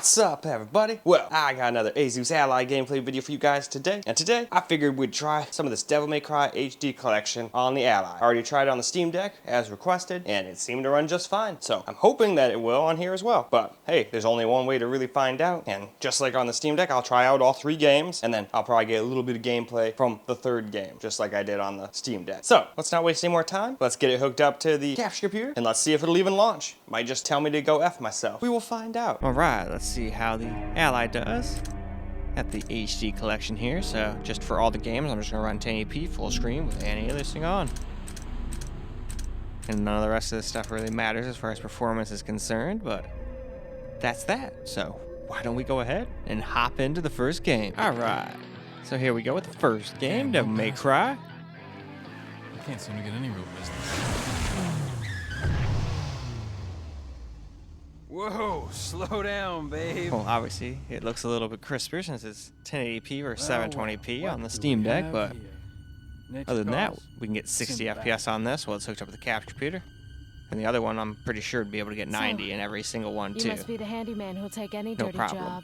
What's up, everybody? Well, I got another Asus Ally gameplay video for you guys today. And today, I figured we'd try some of this Devil May Cry HD collection on the Ally. I already tried it on the Steam Deck, as requested, and it seemed to run just fine. So, I'm hoping that it will on here as well. But, hey, there's only one way to really find out. And just like on the Steam Deck, I'll try out all 3 games, and then I'll probably get a little bit of gameplay from the 3rd game, just like I did on the Steam Deck. So, let's not waste any more time. Let's get it hooked up to the capture computer, and let's see if it'll even launch. Might just tell me to go F myself. We will find out. Alright, let's see how the Ally does. At the HD collection here, so just for all the games, I'm just gonna run 1080p full screen with anti-aliasing on. And none of the rest of this stuff really matters as far as performance is concerned, but that's that. So why don't we go ahead and hop into the first game? Alright, so here we go with the first game, Devil May Cry. I can't seem to get any real business. Whoa, slow down, babe. Well, obviously, it looks a little bit crisper since it's 1080p or 720p on the Steam Deck, but other than that, we can get 60 FPS on this while it's hooked up with the capture computer. And the other one, I'm pretty sure would be able to get 90 in every single one, too. You must be the handyman who'll take any dirty job.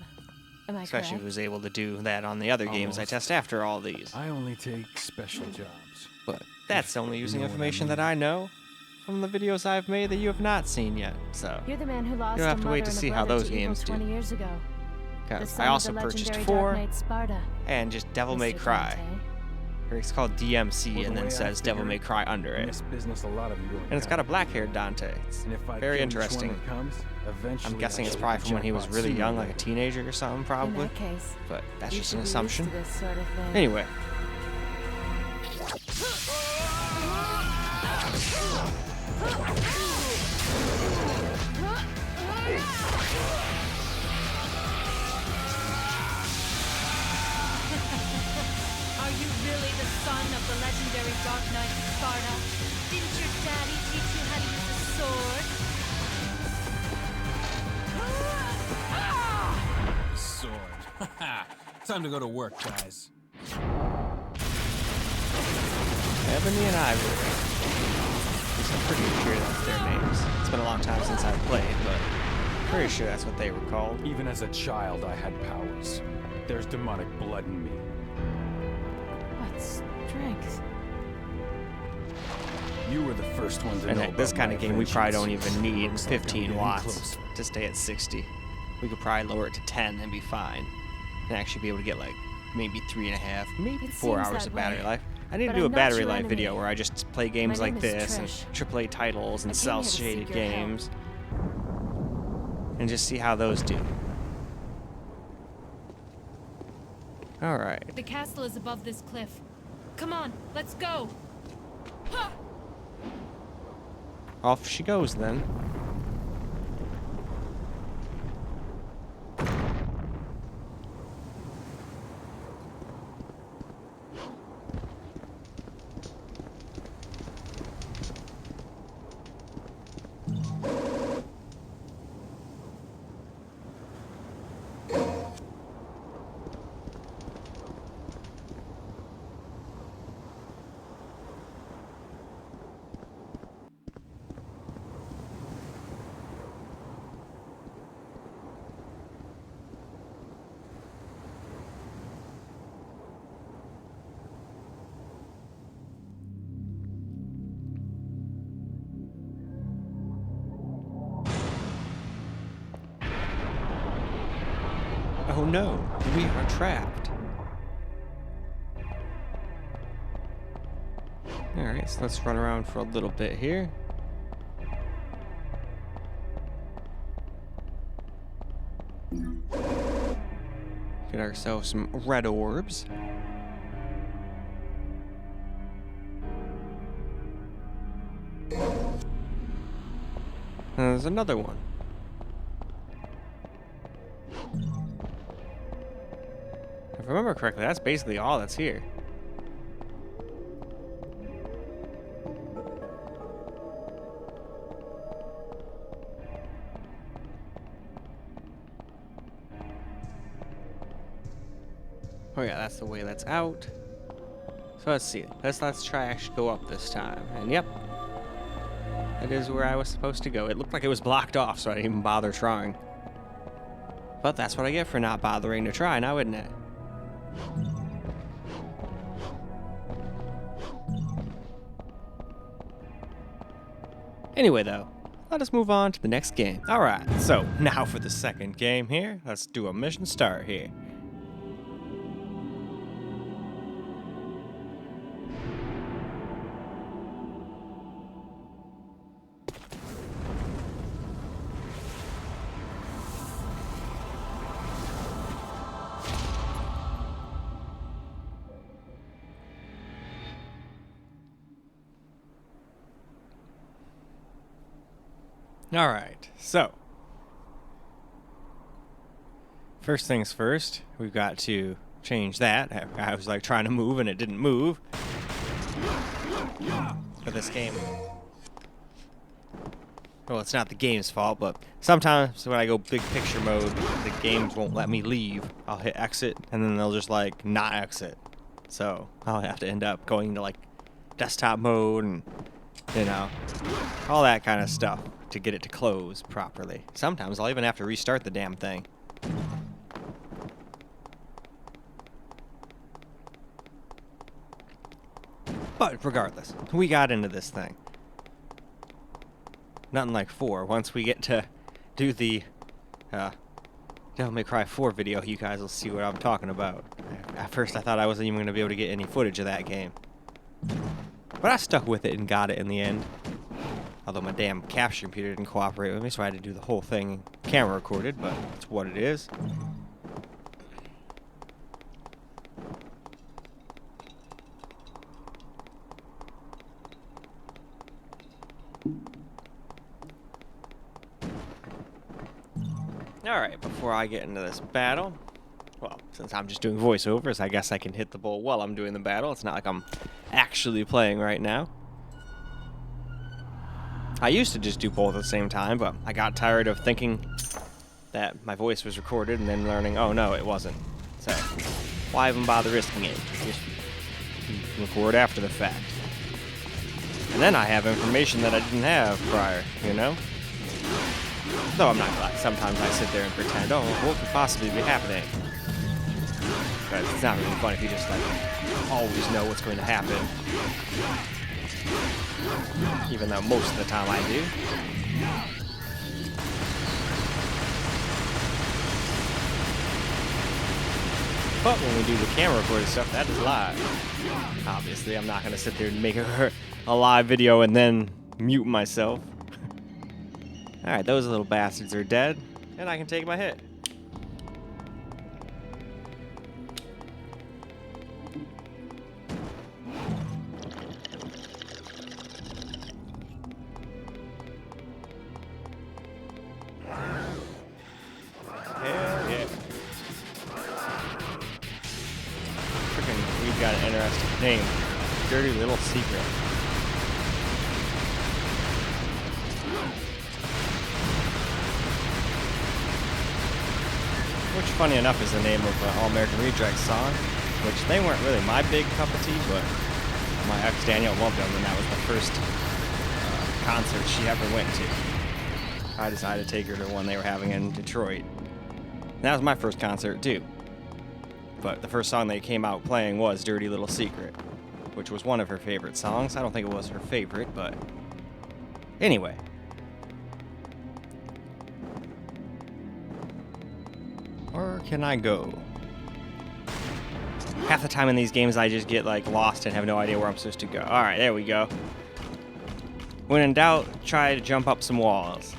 Am I Especially correct? if was able to do that on the other games I test after all these. I only take special jobs. But that's only using information that I know from the videos I've made that you have not seen yet, so You're the man who lost you'll have a to wait mother to and a see how brother those to evil games 20 do. years ago. The Because son I of also the purchased legendary 4 Dark Knight Sparta, and just Devil May Mr. Cry. Dante. Or it's called DMC Well, and the then way I says Devil figure May Cry under In it. this business, a lot of you And it's got a black-haired Dante. It's very interesting. I'm guessing it's probably from when he was really young, like a teenager or something, In probably. that case, But that's you just should an be used assumption. to this sort of thing. Anyway. Are you really the son of the legendary Dark Knight Sparta? Didn't your daddy teach you how to use a sword? Sword. Time to go to work, guys. Ebony and Ivory. At least I'm pretty sure that's their names. It's been a long time since I've played, but pretty sure that's what they were called. Even as a child, I had powers. There's demonic blood in me. What strength? You were the first one to And know heck, this about kind my of game, we probably don't vengeance. even need Looks like I'm 15 getting watts closer. to stay at 60. We could probably lower it to 10 and be fine. And actually be able to get like maybe 3.5, maybe It 4 seems hours that of battery way. life. I need to But do a I'm not battery your life enemy. video where I just play games My like name is this and Trish. AAA titles and I came here to cel-shaded seek your help. games. And just see how those do. Alright. The castle is above this cliff. Come on, let's go. Ha! Off she goes then. Oh no, we are trapped. Alright, so let's run around for a little bit here. Get ourselves some red orbs. And there's another one. If I remember correctly, that's basically all that's here. Oh yeah, that's the way that's out. So let's see. Let's try actually go up this time. And yep, that is where I was supposed to go. It looked like it was blocked off, so I didn't even bother trying. But that's what I get for not bothering to try now, isn't it? Anyway, though, let us move on to the next game. Alright, so now for the second game here. Let's do a mission start here. Alright, so first things first, we've got to change that. I was like trying to move and it didn't move. For this game. Well, it's not the game's fault, but sometimes when I go big picture mode, the games won't let me leave. I'll hit exit and then they'll just like not exit. So I'll have to end up going to like desktop mode and, you know, all that kind of stuff to get it to close properly. Sometimes I'll even have to restart the damn thing. But regardless, we got into this thing. Nothing like 4. Once we get to do the Devil May Cry 4 video, you guys will see what I'm talking about. At first I thought I wasn't even going to be able to get any footage of that game. But I stuck with it and got it in the end. Although my damn capture computer didn't cooperate with me, so I had to do the whole thing camera recorded, but it's what it is. Alright, before I get into this battle, well, since I'm just doing voiceovers, I guess I can hit the bowl while I'm doing the battle. It's not like I'm actually playing right now. I used to just do both at the same time, but I got tired of thinking that my voice was recorded and then learning, oh no, it wasn't. So, why even bother risking it? Just record after the fact. And then I have information that I didn't have prior, you know? Though I'm not glad. Sometimes I sit there and pretend, oh, what could possibly be happening? Because it's not really fun if you just, like, always know what's going to happen. Even though most of the time I do. But when we do the camera recorded stuff, that is live. Obviously, I'm not going to sit there and make a live video and then mute myself. Alright, those little bastards are dead, and I can take my hit. Hell yeah. Freaking, we've got an interesting name. Dirty Little Secret. Which, funny enough, is the name of an All-American Rejects song, which they weren't really my big cup of tea, but my ex Danielle loved them, and that was the first concert she ever went to. I decided to take her to one they were having in Detroit. And that was my first concert, too. But the first song they came out playing was Dirty Little Secret, which was one of her favorite songs. I don't think it was her favorite, but anyway. Where can I go? Half the time in these games I just get like lost and have no idea where I'm supposed to go. Alright, there we go. When in doubt, try to jump up some walls.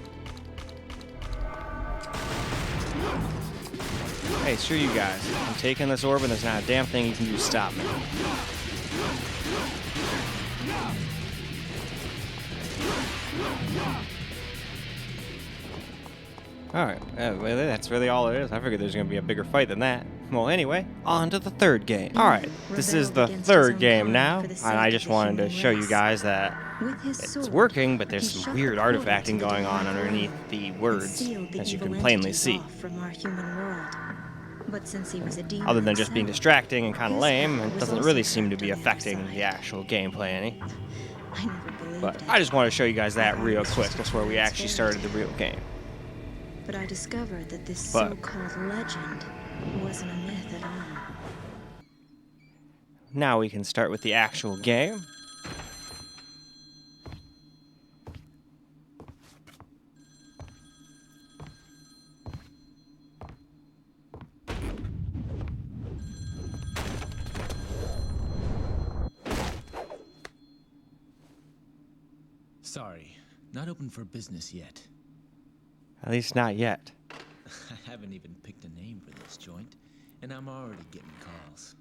Hey, screw you guys. I'm taking this orb and there's not a damn thing you can do to stop me. Alright, that's really all it is. I figured there's going to be a bigger fight than that. Well, anyway, on to the third game. Alright, this is the third game now, and I just wanted to show you guys that it's working, but there's some weird artifacting going on underneath the words, as you can plainly see. Other than just being distracting and kind of lame, it doesn't really seem to be affecting the actual gameplay any. But I just want to show you guys that real quick. That's where we actually started the real game. But I discovered that this But- so-called legend wasn't a myth at all. Now we can start with the actual game. Sorry, not open for business yet. At least not yet. I haven't even picked a name for this joint, and I'm already getting calls.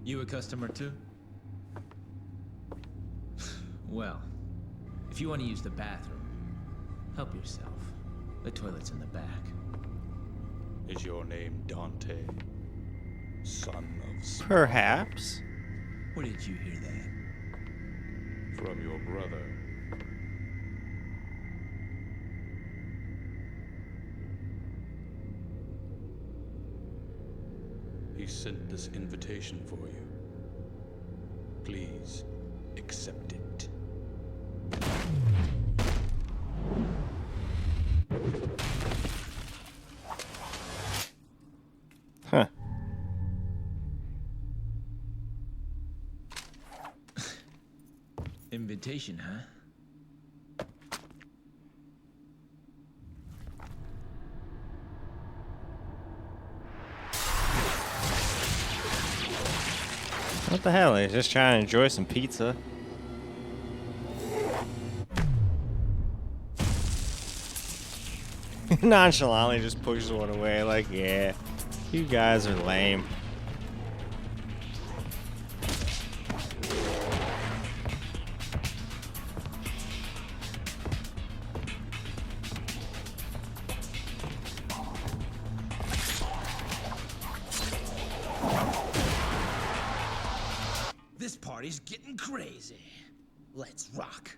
You a customer too? Well, if you want to use the bathroom, help yourself. The toilet's in the back. Is your name Dante, son of Perhaps. Where did you hear that? from your brother? He sent this invitation for you. Please accept it. Huh. Invitation, huh? What the hell? He's just trying to enjoy some pizza. Nonchalantly just pushes one away like, yeah, you guys are lame. This party's getting crazy. Let's rock.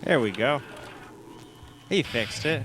There we go. He fixed it.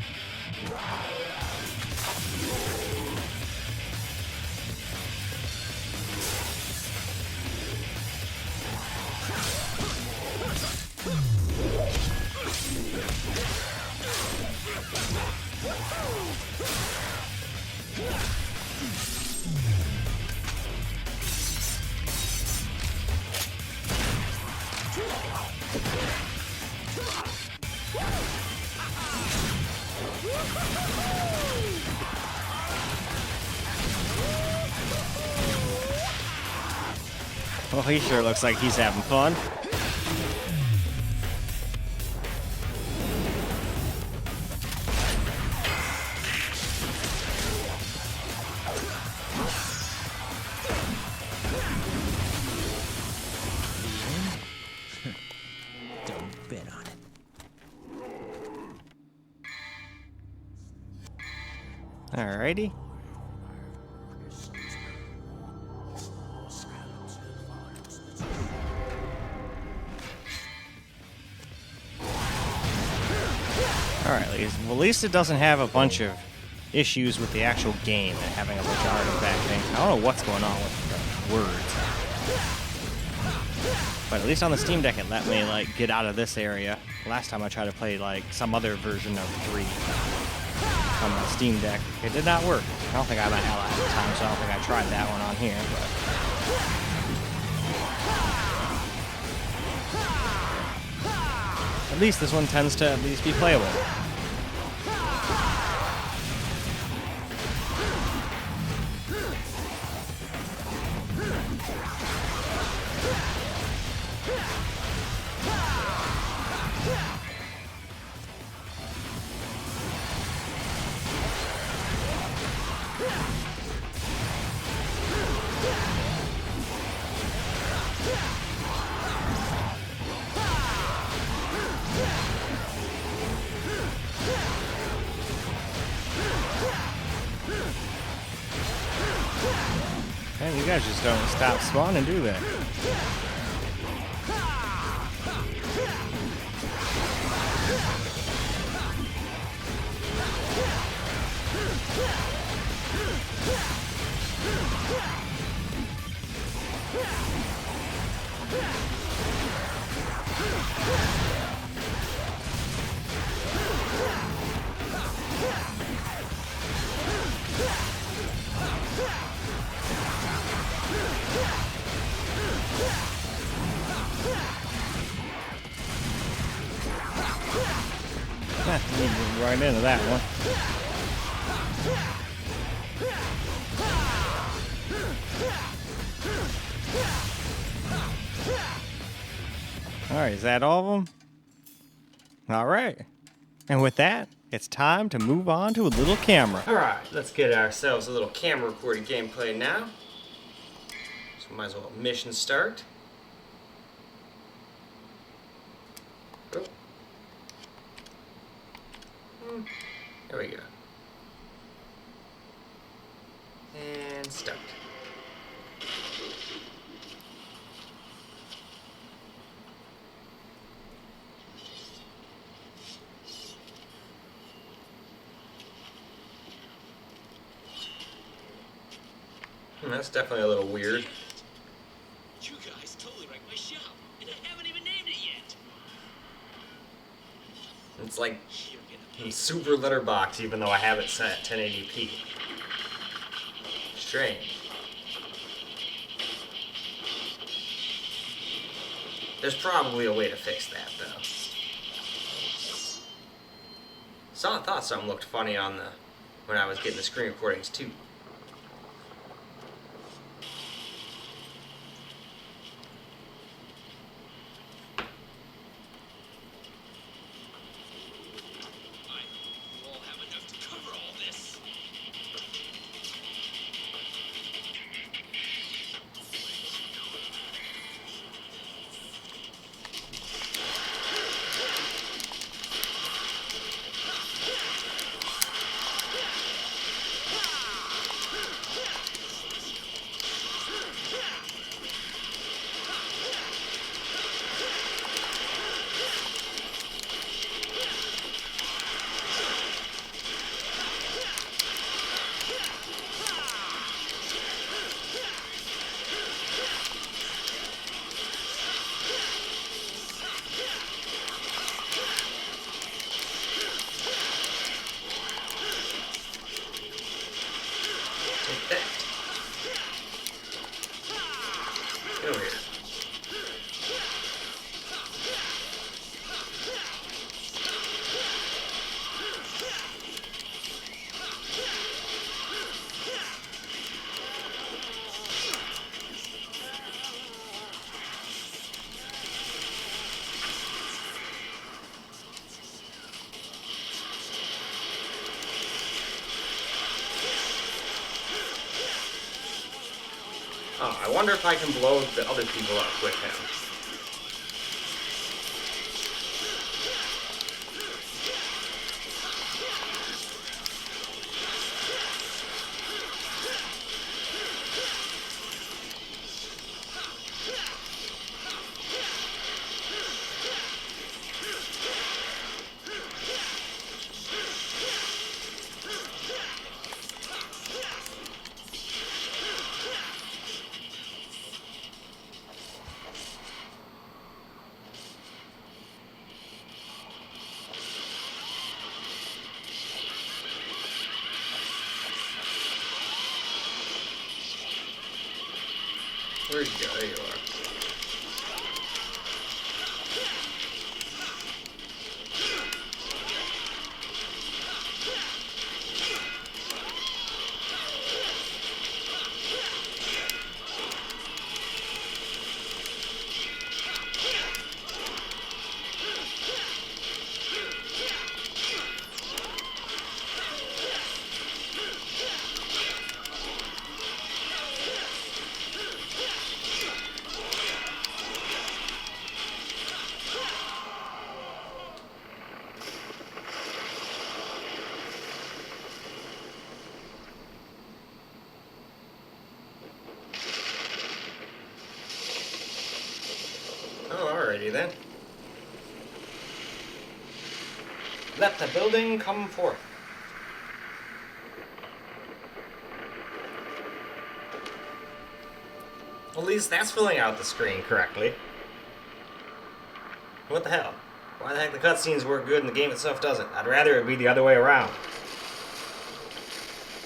Well, he sure looks like he's having fun. Don't bet on it. Alrighty. Alright, well, at least it doesn't have a bunch of issues with the actual game and having a bunch of artifact things. I don't know what's going on with the words. But at least on the Steam Deck it let me, like, get out of this area. Last time I tried to play, like, some other version of 3 on the Steam Deck. It did not work. I don't think I had an Ally at the time, so I don't think I tried that one on here. But at least this one tends to at least be playable. Man, you guys just don't stop spawning, do they? Right into that one. Alright, is that all of them? Alright. And with that, it's time to move on to a little camera. Alright, let's get ourselves a little camera recorded gameplay now. So might as well mission start. Oh. There we go. And start. That's definitely a little weird. You guys totally wrecked my shop, and I haven't even named it yet. It's like You're gonna pay. super letterbox, even though I have it set at 1080p. Strange. There's probably a way to fix that, though. I thought something looked funny on the when I was getting the screen recordings too. You all have enough to cover all this. Take that. Get over here. Oh, I wonder if I can blow the other people up with him. Where'd you go? There you are. Oh, alrighty then. Let the building come forth. At least that's filling out the screen correctly. What the hell? Why the heck the cutscenes work good and the game itself doesn't? I'd rather it be the other way around.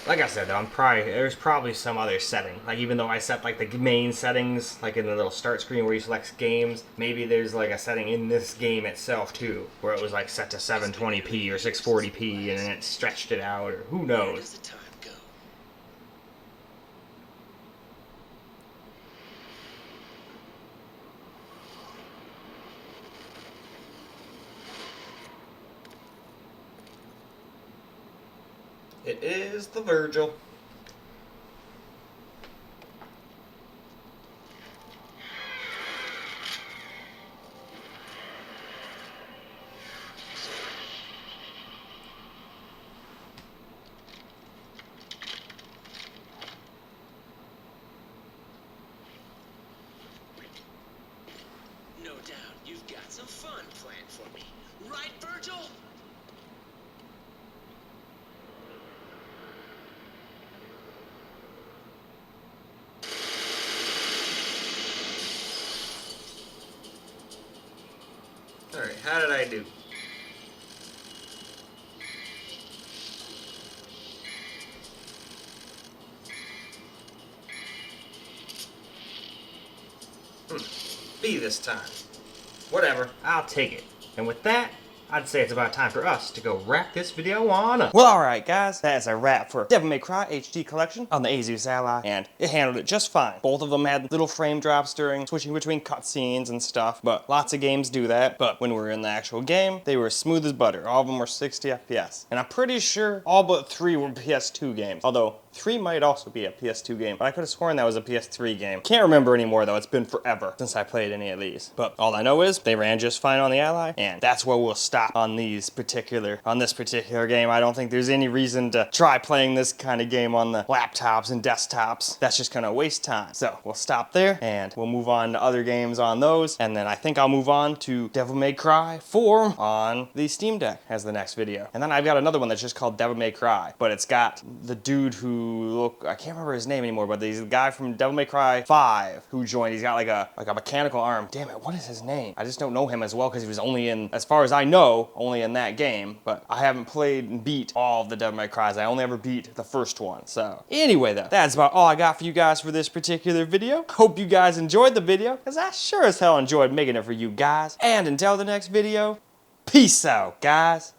Like I said though, there's probably some other setting. Like even though I set like the main settings, like in the little start screen where you select games, maybe there's like a setting in this game itself too, where it was like set to 720p or 640p and then it stretched it out, or who Where knows. does the time go? It is the Virgil. No doubt you've got some fun planned for me. Right, Virgil? Alright, how did I do? B this time. Whatever, I'll take it. And with that, I'd say it's about time for us to go wrap this video on up. Well, alright guys, that's a wrap for Devil May Cry HD Collection on the Asus Ally, and it handled it just fine. Both of them had little frame drops during switching between cutscenes and stuff, but lots of games do that. But when we were in the actual game, they were smooth as butter. All of them were 60 FPS. And I'm pretty sure all but 3 were PS2 games, although 3 might also be a PS2 game, but I could have sworn that was a PS3 game. Can't remember anymore though, it's been forever since I played any of these. But all I know is they ran just fine on the Ally, and that's where we'll stop on this particular game. I don't think there's any reason to try playing this kind of game on the laptops and desktops. That's just gonna waste time. So we'll stop there, and we'll move on to other games on those, and then I think I'll move on to Devil May Cry 4 on the Steam Deck as the next video. And then I've got another one that's just called Devil May Cry, but it's got the dude who I can't remember his name anymore, but he's the guy from Devil May Cry 5 who joined. He's got like a mechanical arm. Damn it, what is his name? I just don't know him as well because he was only in, as far as I know, only in that game. But I haven't played and beat all of the Devil May Crys. I only ever beat the first one. So anyway though, that's about all I got for you guys for this particular video. Hope you guys enjoyed the video, because I sure as hell enjoyed making it for you guys. And until the next video, peace out, guys.